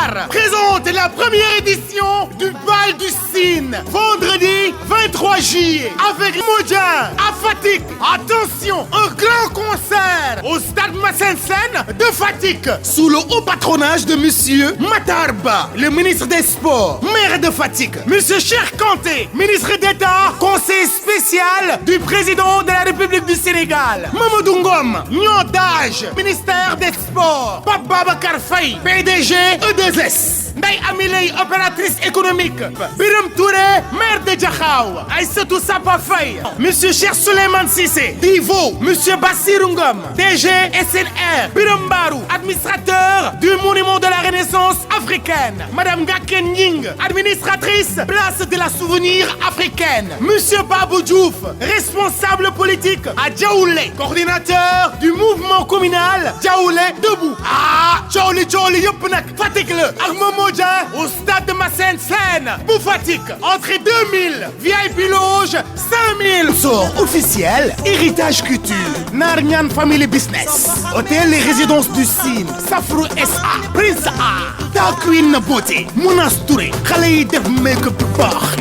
Dakar présente la première édition du Bal du Sine, vendredi 23 juillet, avec Modja à Fatick. Attention, un grand concert au stade Massène Sène de Fatick, sous le haut patronage de Monsieur Matar Ba, le ministre des Sports, maire de Fatick. Monsieur Cheikh Kanté, ministre d'État, conseiller spécial du président de la République du Sénégal. Mamadou Ngom, Nyodage, ministère des Sports. Pape Babacar Faye, PDG E2S. Ndeye Amiley, opératrice économique. Biram Touré, maire de Diakhao. Aïssatou Sapa Faye. Monsieur Cheikh Souleymane Cissé, Divo. Monsieur Bassirou Ngom, DG SNR. Biram Barou, administrateur du Monument de la Renaissance africaine. Madame Gaken Nying, administratrice, place de la Souvenir africaine. Monsieur Babou Diouf, responsable politique à Diaoulé, coordinateur du mouvement communal Diaoulé Debout. Ah, Tcholi Yopnak, Fatick le, ak Momoja, au stade de Massène Sène, pour Fatick, entrée 2000, VIP loge 5000. Sort officiel, héritage culture, Narnian Family Business, hôtel et résidence du Sine, Safrou SA, Prince A, Ta Queen Beauté, Mounas Touré, xale yi def make-up bu baax.